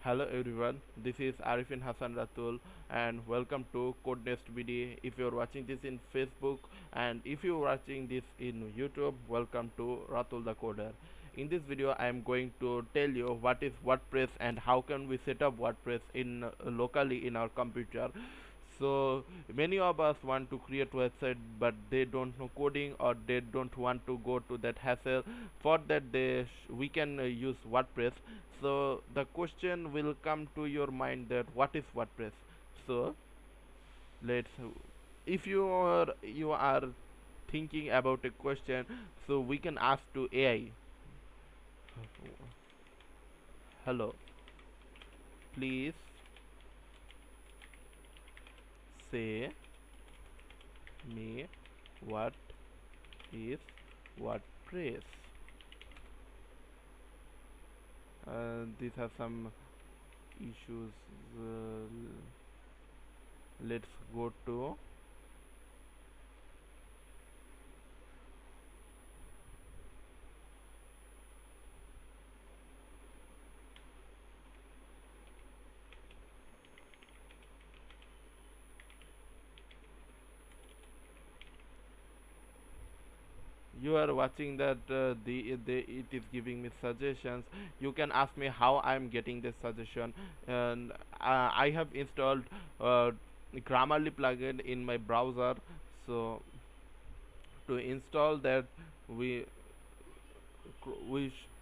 Hello everyone, this is Arifin Hassan Ratul and welcome to Codenest BD. If you're watching this in Facebook and if you're watching this in YouTube, welcome to Ratul the Coder. In this video, I am going to tell you what is WordPress and how can we set up WordPress in locally in our computer. So many of us want to create website but they don't know coding or they don't want to go to that hassle. For that we can use WordPress. So the question will come to your mind that what is WordPress. So let's if you are thinking about a question, so we can ask to AI. Hello, please say me what is WordPress. These are some issues. Let's go to you are watching that the it is giving me suggestions. You can ask me how I am getting this suggestion, and I have installed Grammarly plugin in my browser. So to install that, we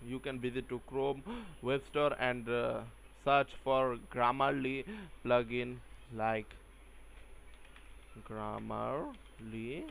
you can visit to Chrome web store and search for Grammarly plugin like Grammarly.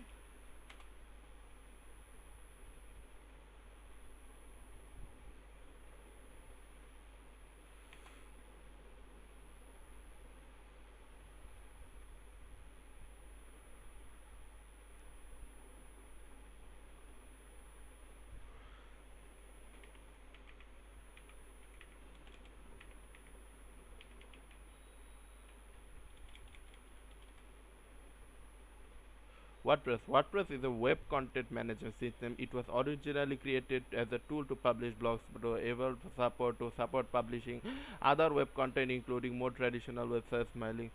WordPress is a web content management system. It was originally created as a tool to publish blogs, but able to support publishing other web content, including more traditional websites, mailing.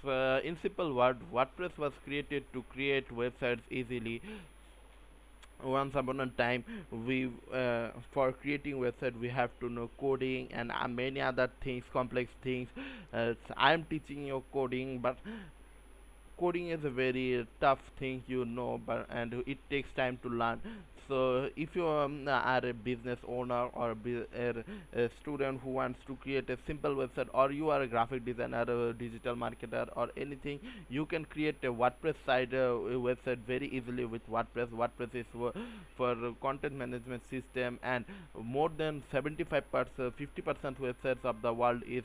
In simple word, WordPress was created to create websites easily. Once upon a time, we for creating website we have to know coding and many other things, complex things. I am teaching you coding, but coding is a very tough thing, but and it takes time to learn. So if you are a business owner or a student who wants to create a simple website, or you are a graphic designer, a digital marketer or anything, you can create a WordPress site a website very easily with WordPress is for content management system, and more than 75% 50% websites of the world is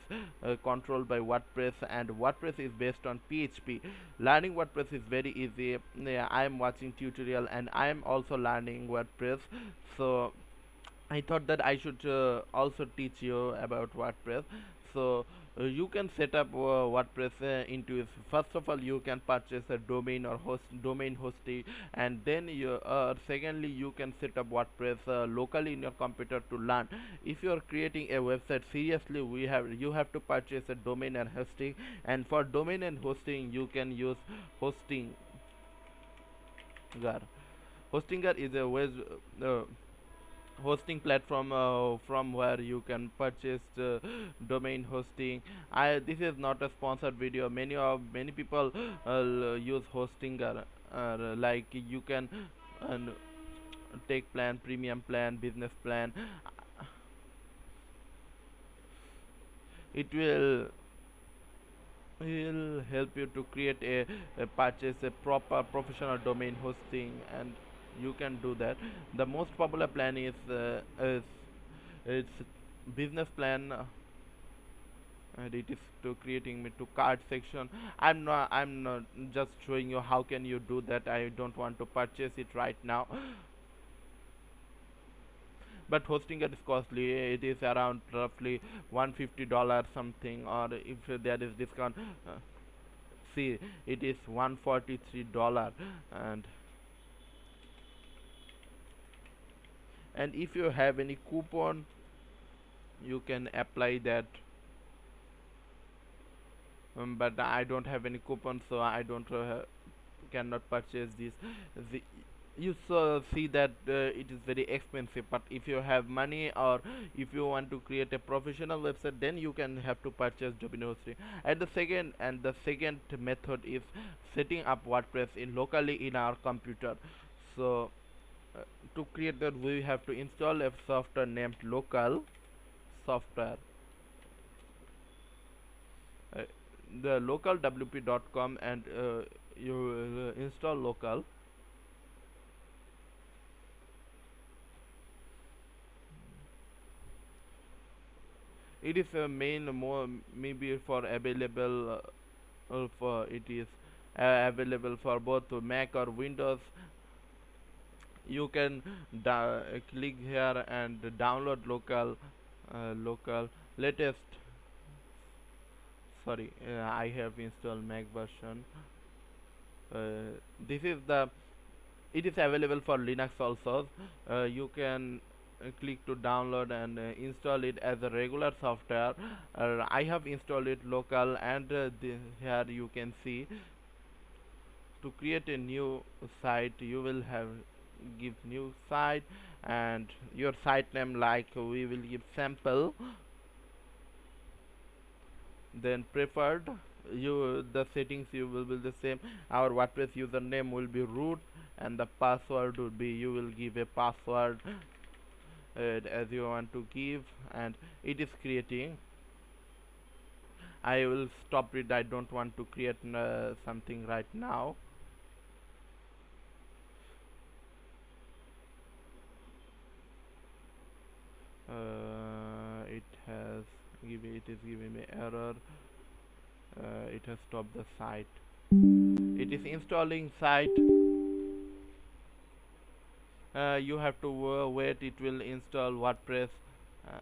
controlled by WordPress, and WordPress is based on PHP. Learning WordPress is very easy. Yeah, I am watching tutorial and I am also learning WordPress. So I thought that I should also teach you about WordPress. So you can set up WordPress into it. First of all, you can purchase a domain or domain hosting, and then secondly you can set up WordPress locally in your computer to learn. If you are creating a website seriously, you have to purchase a domain and hosting, and for domain and hosting you can use Hostinger. Hostinger is a hosting platform from where you can purchase domain hosting. I This is not a sponsored video. Many people use Hostinger, like you can uh, take plan, premium plan, business plan. It will help you to create a purchase a proper professional domain hosting, and you can do that. The most popular plan is it's business plan, and it is to creating me to card section. I'm not just showing you how can you do that. I don't want to purchase it right now. But hosting it is costly. It is around roughly $150 something, or if there is discount, see, it is $143. And if you have any coupon, you can apply that. but I don't have any coupon, so I don't cannot purchase this. the, you see that it is very expensive, but if you have money, or if you want to create a professional website, then you can have to purchase domain hosting. The second method is setting up WordPress in locally in our computer. So uh, to create that, we have to install a software named local software. uh, the local wp.com, and you will install local. It is a main more maybe for available for it is available for both Mac or Windows. You can click here and download local latest. Sorry, I have installed Mac version. This is the it is available for Linux also. You can click to download and install it as a regular software. I have installed it local, and here you can see, to create a new site you will have give new site, and your site name, like we will give sample. Then preferred, you the settings you will be the same. Our WordPress username will be root, and the password would be, you will give a password as you want to give, and it is creating. I will stop it. I don't want to create something right now. It is giving me error. It has stopped the site. It is installing site. You have to wait. It will install WordPress. uh,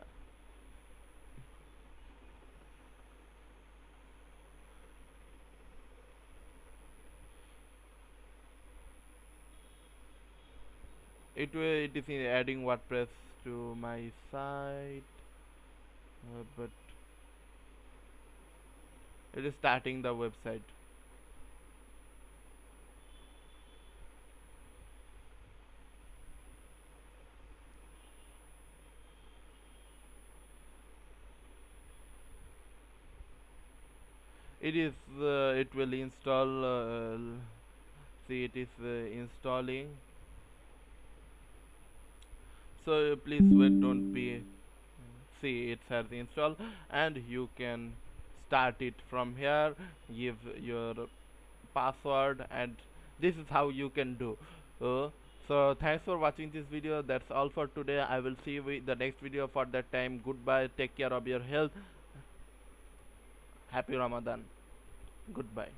it is adding WordPress to my site, but it is starting the website. It will install. See, it is installing. So please wait, don't be. See, it has installed, and you can start it from here. Give your password, and this is how you can do. uh, so thanks for watching this video. That's all for today. I will see you with the next video. For that time, goodbye, take care of your health. Happy Ramadan. Goodbye.